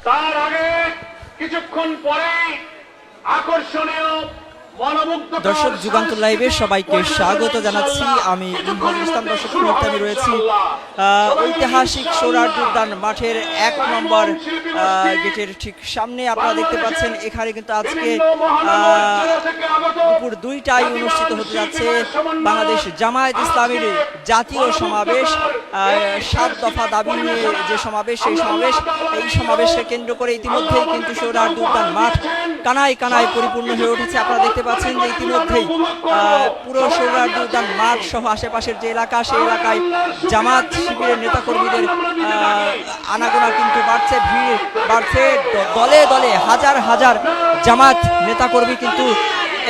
তার আগে কিছুক্ষণ পরে আকর্ষণীয় দর্শক যুগান্তর লাইভে সবাইকে স্বাগত জানাচ্ছি। আমি ইমরান ইসলাম। দর্শক আমি রয়েছি ঐতিহাসিক সোহরাওয়ার্দী উদ্যান মাঠের 1 নম্বর গেটের ঠিক সামনে। আপনারা দেখতে পাচ্ছেন এখানে কিন্তু আজকে দুপুর 2টায় অনুষ্ঠিত হতে যাচ্ছে বাংলাদেশ জামায়াত ইসলামীর জাতীয় সমাবেশ। 7 দফা দাবি নিয়ে যে সমাবেশ, এই সমাবেশকে কেন্দ্র করে ইতিমধ্যেই কিন্তু সোহরাওয়ার্দী উদ্যান মাঠ কানায় কানায় পরিপূর্ণ হয়ে উঠেছে। আপনারা দেখতে পাচ্ছেন যে ইতিমধ্যেই পুরো সোহরাওয়ার্দী উদ্যান মাঠ সহ আশেপাশের যে এলাকা, সেই এলাকায় জামাত শিবিরের নেতাকর্মীদের আনাগোনা কিন্তু বাড়ছে, ভিড় বাড়ছে। দলে দলে হাজার হাজার জামাত নেতাকর্মী কিন্তু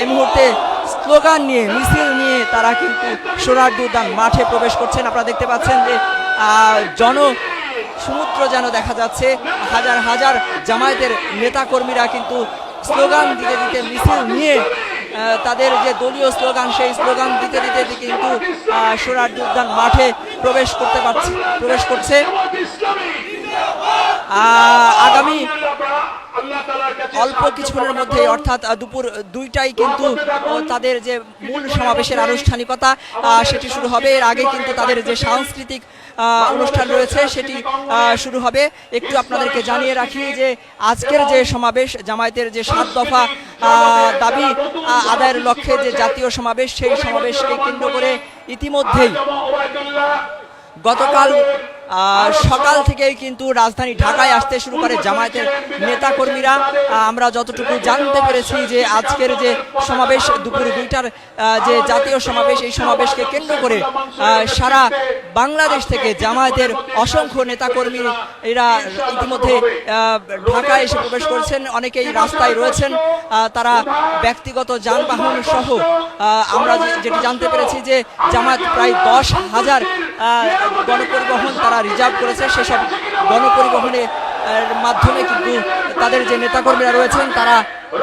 এই মুহূর্তে স্লোগান নিয়ে, মিছিল নিয়ে তারা কিন্তু সোহরাওয়ার্দী উদ্যান মাঠে প্রবেশ করছেন। আপনারা দেখতে পাচ্ছেন যে সমুদ্র যেন দেখা যাচ্ছে। হাজার হাজার জামায়াতের নেতাকর্মীরা কিন্তু স্লোগান দিতে দিতে, মিছিল নিয়ে তাদের যে দলীয় স্লোগান, সেই স্লোগান দিতে দিতে কিন্তু সোহরাওয়ার্দী উদ্যান মাঠে প্রবেশ করছে। আগামী অল্প কিছুক্ষণের মধ্যে অর্থাৎ দুপুর 2টায় কিন্তু তাদের যে মূল সমাবেশের আনুষ্ঠানিকতা সেটি শুরু হবে। এর আগে কিন্তু তাদের যে সাংস্কৃতিক অনুষ্ঠান রয়েছে সেটি শুরু হবে। একটু আপনাদেরকে জানিয়ে রাখি যে আজকের যে সমাবেশ, জামায়াতের যে 7 দফা দাবি আদায়ের লক্ষ্যে যে জাতীয় সমাবেশ, সেই সমাবেশকে কেন্দ্র করে ইতিমধ্যেই গতকাল সকাল থেকেই কিন্তু রাজধানী ঢাকায় আসতে শুরু করে জামায়াতের নেতাকর্মীরা। আমরা যতটুকু জানতে পেরেছি যে আজকের যে সমাবেশ, দুপুর 2টার যে জাতীয় সমাবেশ, এই সমাবেশকে কেন্দ্র করে সারা বাংলাদেশ থেকে জামায়াতের অসংখ্য নেতাকর্মী এরা ইতিমধ্যে ঢাকায় এসে প্রবেশ করেছেন। অনেকেই রাস্তায় রয়েছেন, তারা ব্যক্তিগত যানবাহন সহ আমরা যেটি জানতে পেরেছি যে জামায়াত প্রায় 10,000 গণপরিবহন তারা রিজার্ভ করেছে। সেসব গণপরিবহনের মাধ্যমে কিন্তু তাদের যে নেতাকর্মীরা রয়েছেন তারা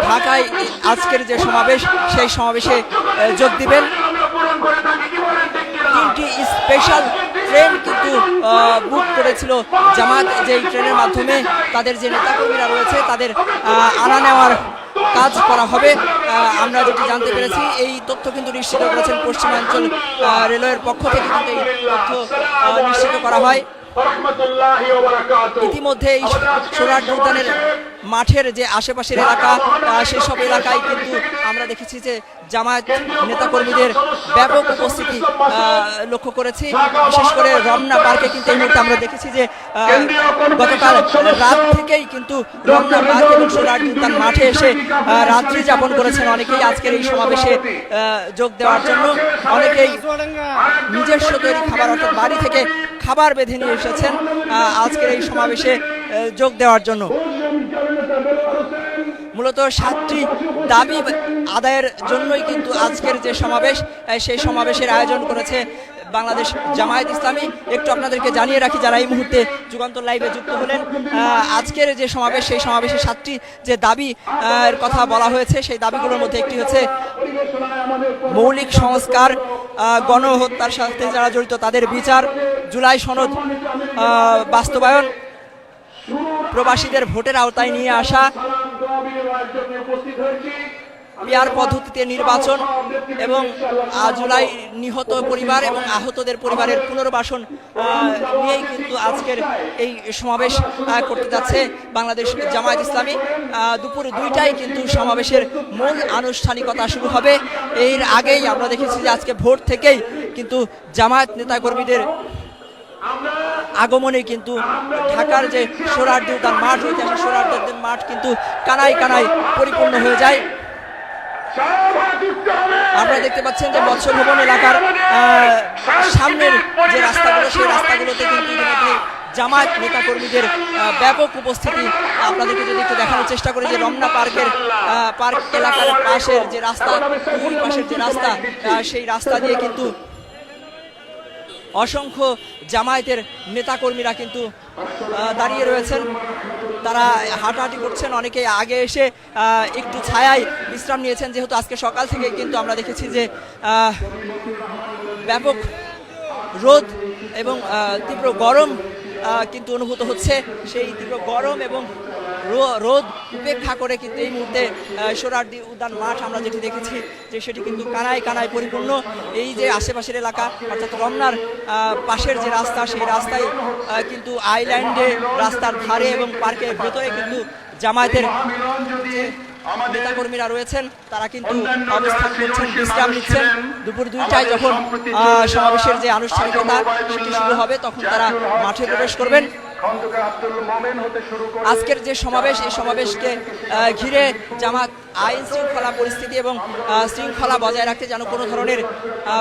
ঢাকায় আজকের যে সমাবেশ, সেই সমাবেশে যোগ দিবেন। 3টি স্পেশাল ট্রেন কিন্তু বুক করেছিল জামায়াত, যে ট্রেনের মাধ্যমে তাদের যে নেতাকর্মীরা রয়েছে তাদের আনা নেওয়ার কাজ করা হবে। আমরা যেটি জানতে পেরেছি, এই তথ্য কিন্তু নিশ্চিত করেছেন পশ্চিমাঞ্চল রেলওয়ের পক্ষ থেকে, কিন্তু এই তথ্য নিশ্চিত করা হয়। ইতিমধ্যে এই সোহরাওয়ার্দী উদ্যানের মাঠের যে আশেপাশের এলাকা, সেসব এলাকায় কিন্তু আমরা দেখেছি যে জামায়াত নেতাকর্মীদের ব্যাপক উপস্থিতি লক্ষ্য করেছি। বিশেষ করে রমনা পার্কে কিন্তু এই মুহূর্তে আমরা দেখেছি যে গতকাল রাত থেকেই কিন্তু রমনা পার্ক এবং সোহরাওয়ার্দী উদ্যান মাঠে এসে রাত্রি যাপন করেছেন অনেকেই আজকের এই সমাবেশে যোগ দেওয়ার জন্য। অনেকেই নিজস্ব তৈরি খাবার, অর্থাৎ বাড়ি থেকে খাবার বেঁধে নিয়ে এসেছেন আজকের এই সমাবেশে যোগ দেওয়ার জন্য। মূলত 7টি দাবি আদায়ের জন্যই কিন্তু আজকের যে সমাবেশ, সেই সমাবেশের আয়োজন করেছে বাংলাদেশ জামায়াত ইসলামী। একটু আপনাদেরকে জানিয়ে রাখি, যারা এই মুহূর্তে যুগান্তর লাইভে যুক্ত হলেন, আজকের যে সমাবেশ, সেই সমাবেশে 7টি যে দাবি এর কথা বলা হয়েছে, সেই দাবিগুলোর মধ্যে একটি হচ্ছে মৌলিক সংস্কার, গণহত্যার সাথে যারা জড়িত তাদের বিচার, জুলাই সনদ বাস্তবায়ন, প্রবাসীদের ভোটের আওতায় নিয়ে আসা, পিআর পদ্ধতিতে নির্বাচন এবং জুলাই নিহত পরিবার এবং আহতদের পরিবারের পুনর্বাসন নিয়েই কিন্তু আজকের এই সমাবেশ করতে যাচ্ছে বাংলাদেশ জামায়াত ইসলামী। দুপুর 2টায় কিন্তু সমাবেশের মূল আনুষ্ঠানিকতা শুরু হবে। এর আগেই আমরা দেখেছি যে আজকে ভোর থেকেই কিন্তু জামায়াত নেতাকর্মীদের আগমনে কিন্তু ঢাকার যে সোহরাওয়ার্দী উদ্যান মাঠ, ঐতিহাসিক সোহরাওয়ার্দী উদ্যান মাঠ কিন্তু কানায় কানায় পরিপূর্ণ হয়ে যায়। আপনারা দেখতে পাচ্ছেন যে মৎস্য ভবন এলাকার সামনের যে রাস্তাগুলো, সেই রাস্তাগুলোতে কিন্তু ইতিমধ্যে জামায়াত নেতাকর্মীদের ব্যাপক উপস্থিতি। আপনাদেরকে যদি একটু দেখানোর চেষ্টা করি যে রমনা পার্ক এলাকার পাশের যে রাস্তা, সেই রাস্তা দিয়ে কিন্তু অসংখ্য জামায়াতের নেতাকর্মীরা কিন্তু দাঁড়িয়ে রয়েছেন, তারা হাঁটাহাঁটি করছেন। অনেকে আগে এসে একটু ছায়ায় বিশ্রাম নিয়েছেন, যেহেতু আজকে সকাল থেকে কিন্তু আমরা দেখেছি যে ব্যাপক রোদ এবং তীব্র গরম কিন্তু অনুভূত হচ্ছে। সেই তীব্র গরম এবং রোদ উপেক্ষা করে কিন্তু এই মুহূর্তে সোহরাওয়ার্দী উদ্যান মাঠ আমরা যেটি দেখেছি যে সেটি কিন্তু কানায় কানায় পরিপূর্ণ। এই যে আশেপাশের এলাকা অর্থাৎ রমনার পাশের যে রাস্তা সেই রাস্তায় কিন্তু আইল্যান্ডে রাস্তার ধারে এবং পার্কের ভেতরে কিন্তু জামায়াতের নেতাকর্মীরা রয়েছেন, তারা কিন্তু অবস্থান করছেন, বিশ্রাম নিচ্ছেন। দুপুর 2টায় যখন সমাবেশের যে আনুষ্ঠানিকতা সেটি শুরু হবে তখন তারা মাঠে প্রবেশ করবেন। আজকের যে সমাবেশ এই সমাবেশকে ঘিরে জামাত আইন শৃঙ্খলা পরিস্থিতি এবং শৃঙ্খলা বজায় রাখতে যেন কোনো ধরনের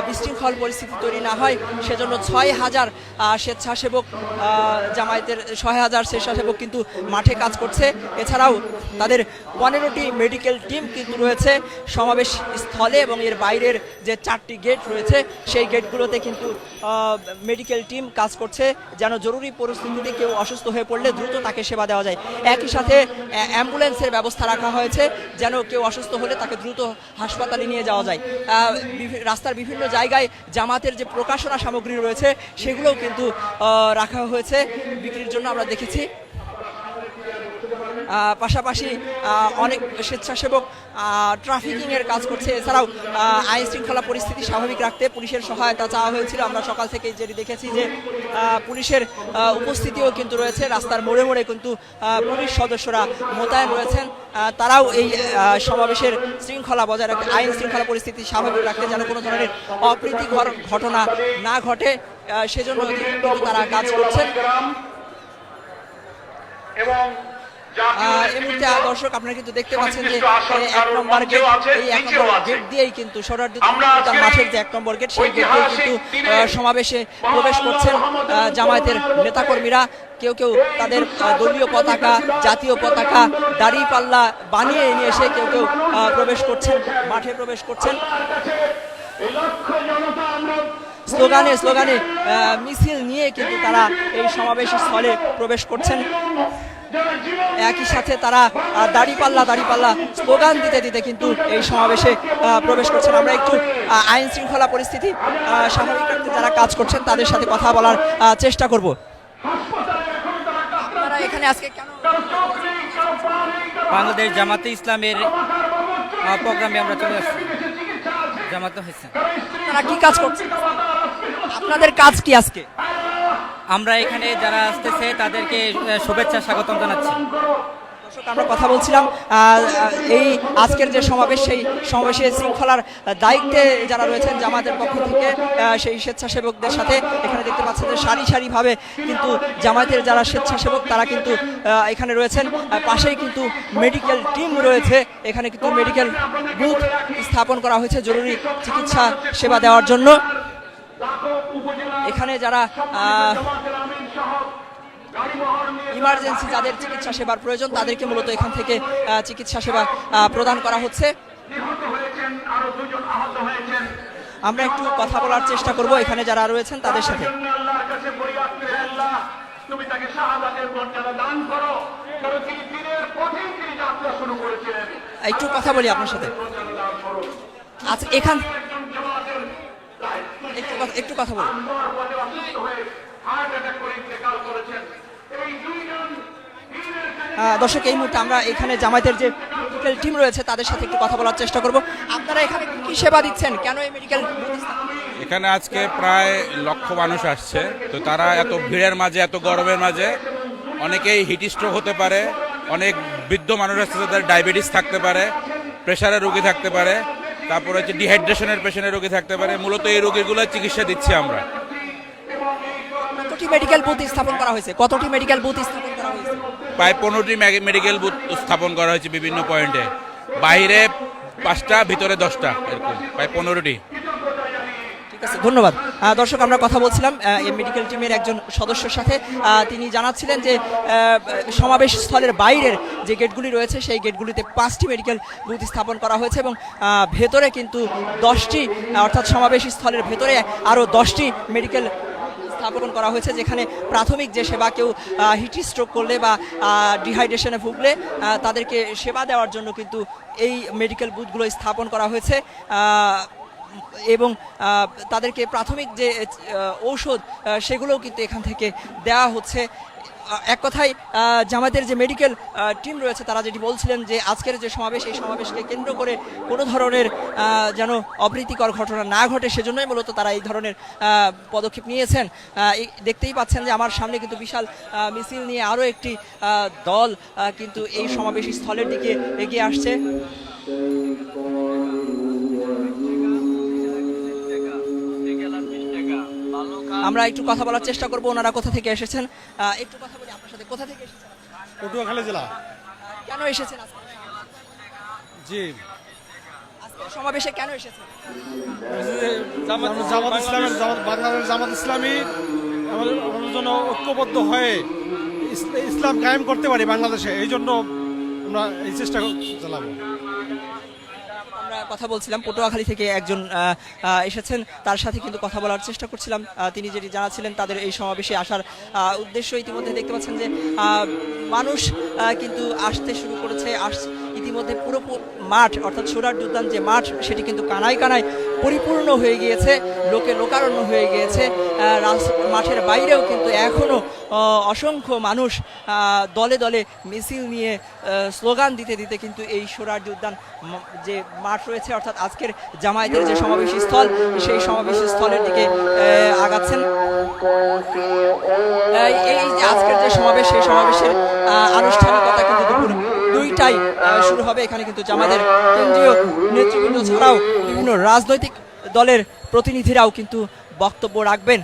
বিশৃঙ্খল পরিস্থিতি তৈরি না হয় সেজন্য 6,000 স্বেচ্ছাসেবক জামায়াতের 6,000 স্বেচ্ছাসেবক কিন্তু মাঠে কাজ করছে। এছাড়াও তাদের 15টি মেডিকেল টিম কিন্তু রয়েছে সমাবেশ স্থলে এবং এর বাইরের যে 4টি গেট রয়েছে সেই গেটগুলোতে কিন্তু মেডিকেল টিম কাজ করছে যেন জরুরি পরিস্থিতিতে কেউ অসুস্থ হয়ে পড়লে দ্রুত তাকে সেবা দেওয়া যায়। একই সাথে অ্যাম্বুলেন্সের ব্যবস্থা রাখা হয়েছে যেন কেউ অসুস্থ হলে তাকে দ্রুত হাসপাতালে নিয়ে যাওয়া যায়। রাস্তার বিভিন্ন জায়গায় জামাতের যে প্রকাশনা সামগ্রী রয়েছে সেগুলোও কিন্তু রাখা হয়েছে বিক্রির জন্য আমরা দেখেছি। পাশাপাশি অনেক স্বেচ্ছাসেবক ট্রাফিকিংয়ের কাজ করছে। এছাড়াও আইন শৃঙ্খলা পরিস্থিতি স্বাভাবিক রাখতে পুলিশের সহায়তা চাওয়া হয়েছিল। আমরা সকাল থেকে যেটি দেখেছি যে পুলিশের উপস্থিতিও কিন্তু রয়েছে, রাস্তার মোড়ে মোড়ে কিন্তু পুলিশ সদস্যরা মোতায়েন রয়েছেন। তারাও এই সমাবেশের শৃঙ্খলা বজায় রাখতে, আইন শৃঙ্খলা পরিস্থিতি স্বাভাবিক রাখতে যেন কোনো ধরনের অপ্রীতিকর ঘটনা না ঘটে সেজন্য কিন্তু তারা কাজ করছেন। এবং এই মুহূর্তে দর্শক আপনারা কিন্তু দেখতে পাচ্ছেন যে 1 নম্বর গেট, এই 1 নম্বর গেট দিয়েই কিন্তু সোহরাওয়ার্দী উদ্যান মাঠের যে 1 নম্বর গেট সেই গেট দিয়ে কিন্তু সমাবেশে প্রবেশ করছেন জামায়াতের নেতাকর্মীরা। কেউ কেউ তাদের দলীয় পতাকা, জাতীয় পতাকা, দাঁড়িপাল্লা বানিয়ে নিয়ে এসে কেউ কেউ প্রবেশ করছেন, মাঠে প্রবেশ করছেন। স্লোগানে মিছিল নিয়ে কিন্তু তারা এই সমাবেশ স্থলে প্রবেশ করছেন। একই সাথে তারা দাঁড়িপাল্লা স্লোগান দিতে দিতে কিন্তু এই সমাবেশে প্রবেশ করছেন। আমরা একটু আইন শৃঙ্খলা পরিস্থিতি স্বাভাবিক রাখতে যারা কাজ করছেন তাদের সাথে কথা বলার চেষ্টা করব। আপনারা এখানে আজকে কেন? বাংলাদেশ জামাতে ইসলামের প্রোগ্রামে আমরা চলে আসছি। জামাতে হয়েছে। আপনারা কি কাজ করছেন? আপনাদের কাজ কি আজকে? আমরা এখানে যারা আসতেছে তাদেরকে শুভেচ্ছা স্বাগতম জানাচ্ছি। দর্শক আমরা কথা বলছিলাম এই আজকের যে সমাবেশ সেই সমাবেশে শৃঙ্খলার দায়িত্বে যারা রয়েছেন জামাতের পক্ষ থেকে সেই স্বেচ্ছাসেবকদের সাথে এখানে দেখতে পাচ্ছেন যে সারি সারিভাবে কিন্তু জামায়াতের যারা স্বেচ্ছাসেবক তারা কিন্তু এখানে রয়েছেন। পাশেই কিন্তু মেডিকেল টিম রয়েছে, এখানে কিন্তু মেডিকেল বুথ স্থাপন করা হয়েছে জরুরি চিকিৎসা সেবা দেওয়ার জন্য। এখানে যারা ইমার্জেন্সি যাদের চিকিৎসা সেবার প্রয়োজন তাদেরকে মূলত এখান থেকে চিকিৎসা সেবা প্রদান করা হচ্ছে। আমরা একটু কথা বলার চেষ্টা করব এখানে যারা রয়েছেন তাদের সাথে। একটু কথা বলি আপনার সাথে। আচ্ছা এখান একটু কথা বলি। দর্শক এই মুহূর্তে আমরা এখানে জামায়াতের যে মেডিকেল টিম রয়েছে তাদের সাথে একটু কথা বলার চেষ্টা করব। আপনারা এখানে কি সেবা দিচ্ছেন, কেন এই মেডিকেল? এখানে আজকে প্রায় লক্ষ মানুষ আসছে, তো তারা এত ভিড়ের মাঝে, এত গরমের মাঝে অনেকেই হিট স্ট্রোক হতে পারে, অনেক বৃদ্ধ মানুষ আসছে তাদের ডায়াবেটিস থাকতে পারে, প্রেশারের রোগী থাকতে পারে, তারপরে হচ্ছে ডিহাইড্রেশনের পেশেন্টের রোগী থাকতে পারে। মূলত এই রোগীগুলোর চিকিৎসা দিচ্ছি আমরা। কতটি মেডিকেল বুথ স্থাপন করা হয়েছে? কতটি মেডিকেল বুথ স্থাপন করা হয়েছে? প্রায় 15টি মেডিকেল বুথ স্থাপন করা হয়েছে বিভিন্ন পয়েন্টে। বাইরে 5টা, ভিতরে 10টা, এরকম প্রায় 15টি। ঠিক আছে, ধন্যবাদ। দর্শক আমরা কথা বলছিলাম এই মেডিকেল টিমের একজন সদস্যের সাথে। তিনি জানাচ্ছিলেন যে সমাবেশ স্থলের বাইরের যে গেটগুলি রয়েছে সেই গেটগুলিতে 5টি মেডিকেল বুথ স্থাপন করা হয়েছে এবং ভেতরে কিন্তু 10টি, অর্থাৎ সমাবেশ স্থলের ভেতরে আরও 10টি মেডিকেল স্থাপন করা হয়েছে যেখানে প্রাথমিক যে সেবা, কেউ হিট স্ট্রোক করলে বা ডিহাইড্রেশনে ভুগলে তাদেরকে সেবা দেওয়ার জন্য কিন্তু এই মেডিকেল বুথগুলো স্থাপন করা হয়েছে এবং তাদেরকে প্রাথমিক যে ঔষধ সেগুলোও কিন্তু এখান থেকে দেওয়া হচ্ছে। এক কথায় জামায়াতের যে মেডিকেল টিম রয়েছে তারা যেটি বলছিলেন যে আজকের যে সমাবেশ এই সমাবেশকে কেন্দ্র করে কোনো ধরনের যেন অপ্রীতিকর ঘটনা না ঘটে সেজন্যই মূলত তারা এই ধরনের পদক্ষেপ নিয়েছেন। দেখতেই পাচ্ছেন যে আমার সামনে কিন্তু বিশাল মিছিল নিয়ে আরও একটি দল কিন্তু এই সমাবেশ স্থলের দিকে এগিয়ে আসছে। আমরা একটু কথা বলার চেষ্টা করবো ওনারা কোথা থেকে এসেছেন, একটু কথা বলি আপনার সাথে। কোথা থেকে এসেছেন? পটুয়াখালী জেলা। কেন এসেছেন আজকে? জি, আজকে সমাবেশে কেন এসেছেন? জামাত ইসলামের বাংলাদেশ জামাত ইসলামী আমাদের জন্য ঐক্যবদ্ধ হয়ে ইসলাম কায়েম করতে পারি বাংলাদেশে, এই জন্য আমরা এই চেষ্টা চালাবো। আমরা কথা বলছিলাম পটুয়াখালী থেকে একজন এসেছেন, তার সাথে কিন্তু কথা বলার চেষ্টা করছিলাম। তিনি যেটি জানাচ্ছিলেন তাদের এই সমাবেশে আসার উদ্দেশ্য ইতিমধ্যে দেখতে পাচ্ছেন যে মানুষ কিন্তু আসতে শুরু করেছে। ইতিমধ্যে পুরো মাঠ অর্থাৎ সোহরাওয়ার্দী উদ্যান যে মাঠ সেটি কিন্তু কানায় কানায় পরিপূর্ণ হয়ে গিয়েছে, লোকে লোকারণ্য হয়ে গিয়েছে। মাঠের বাইরেও কিন্তু এখনও অসংখ্য মানুষ দলে দলে মিছিল নিয়ে স্লোগান দিতে দিতে কিন্তু এই সোহরাওয়ার্দী উদ্যান যে মাঠ রয়েছে অর্থাৎ আজকের জামায়াতের যে সমাবেশ স্থল সেই সমাবেশ স্থলের দিকে আগাচ্ছেন। এই যে আজকের যে সমাবেশ সেই সমাবেশের আনুষ্ঠানিকতা কিন্তু দুপুর 2টায় শুরু হবে। এখানে কিন্তু জামায়াতের কেন্দ্রীয় নেতৃবৃন্দ ছাড়াও বিভিন্ন রাজনৈতিক দলের প্রতিনিধিরাও কিন্তু বক্তব্য রাখবেন।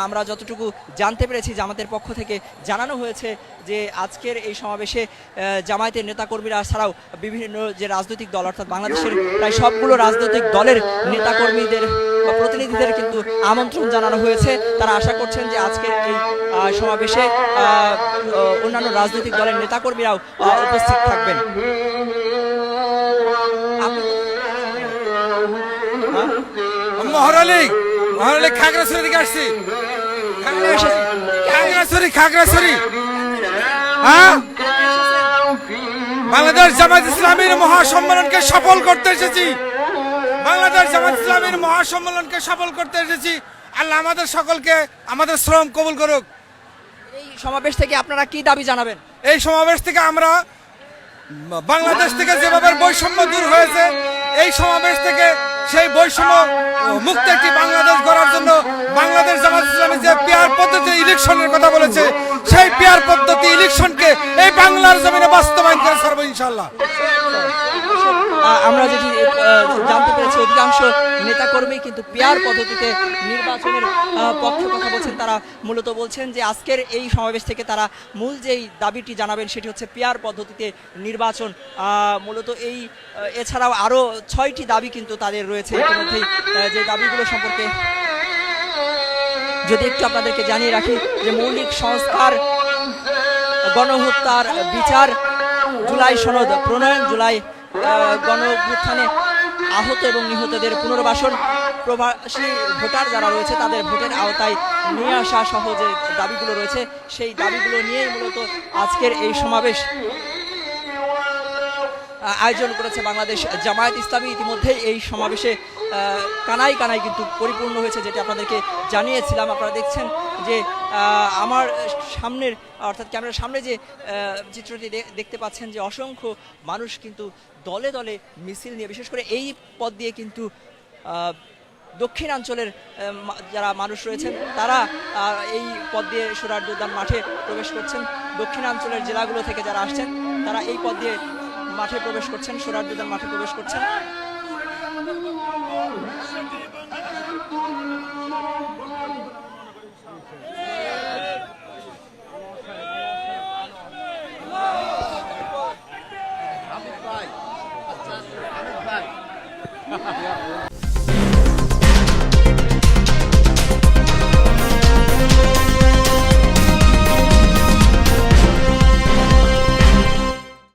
আমরা যতটুকু জানতে পেরেছি জামাতের পক্ষ থেকে জানানো হয়েছে যে আজকের এই সমাবেশে জামায়াতের নেতাকর্মীরা ছাড়াও বিভিন্ন যে রাজনৈতিক দল অর্থাৎ বাংলাদেশের প্রায় সবগুলো রাজনৈতিক দলের নেতাকর্মীদের বা প্রতিনিধিদের কিন্তু আমন্ত্রণ জানানো হয়েছে। তারা আশা করছেন যে আজকের এই সমাবেশে অন্যান্য রাজনৈতিক দলের নেতাকর্মীরাও উপস্থিত থাকবেন। মহারালী খাগড়াছড়ি থেকে আসছি। খাগড়াছড়ি হ্যাঁ, বাংলাদেশ জামায়াত ইসলামীর মহাসম্মেলনকে সফল করতে এসেছি। বাংলাদেশ জামায়াত ইসলামীর মহাসম্মেলনকে সফল করতে এসেছি। আল্লাহ আমাদের সকলকে আমাদের শ্রম কবুল করুক। এই সমাবেশ থেকে আপনারা কি দাবি জানাবেন? এই সমাবেশ থেকে আমরা বাংলাদেশ থেকে যেভাবে বৈষম্য দূর হয়েছে এই সমাবেশ থেকে সেই বৈষম্য মুক্ত একটি বাংলাদেশ গড়ার জন্য বাংলাদেশ জামায়াত ইসলামী যে পেয়ার পদ্ধতি ইলেকশনের কথা বলেছে সেই পেয়ার পদ্ধতি ইলেকশনকে এই বাংলার জমিনে বাস্তবায়ন করে ছাড়বো ইনশাআল্লাহ। আমরা যেটি জানতে পেরেছি অধিকাংশ নেতাকর্মী কিন্তু পেয়ার পদ্ধতিতে নির্বাচনের পক্ষে কথা বলছেন। তারা মূলত বলছেন যে আজকের এই সমাবেশ থেকে তারা মূল যেই দাবিটি জানাবেন সেটি হচ্ছে পেয়ার পদ্ধতিতে নির্বাচন। মূলত এই এছাড়াও আরও 6টি দাবি কিন্তু তাদের রয়েছে ইতিমধ্যেই, যে দাবিগুলো সম্পর্কে যদি একটু আপনাদেরকে জানিয়ে রাখি যে মৌলিক সংস্কার, গণহত্যার বিচার, জুলাই সনদ প্রণয়ন, জুলাই গণঅভ্যুত্থানে আহত এবং নিহতদের পুনর্বাসন, প্রবাসী ভোটার যারা রয়েছে তাদের ভোটের আওতায় নিয়ে আসা সহ যে দাবিগুলো রয়েছে সেই দাবিগুলো নিয়েই মূলত আজকের এই সমাবেশ আয়োজন করেছে বাংলাদেশ জামায়াত ইসলামী। ইতিমধ্যেই এই সমাবেশে কানায় কানায় কিন্তু পরিপূর্ণ হয়েছে, যেটি আপনাদেরকে জানিয়েছিলাম। আপনারা দেখছেন যে আমার সামনের অর্থাৎ ক্যামেরার সামনে যে চিত্রটি দেখতে পাচ্ছেন যে অসংখ্য মানুষ কিন্তু দলে দলে মিছিল নিয়ে, বিশেষ করে এই পথ দিয়ে কিন্তু দক্ষিণাঞ্চলের যারা মানুষ রয়েছেন তারা এই পথ দিয়ে সোহরাওয়ার্দী উদ্যান মাঠে প্রবেশ করছেন। দক্ষিণাঞ্চলের জেলাগুলো থেকে যারা আসছেন তারা এই পথ দিয়ে মাঠে প্রবেশ করছেন, সোহরাওয়ার্দী উদ্যান মাঠে প্রবেশ করছেন।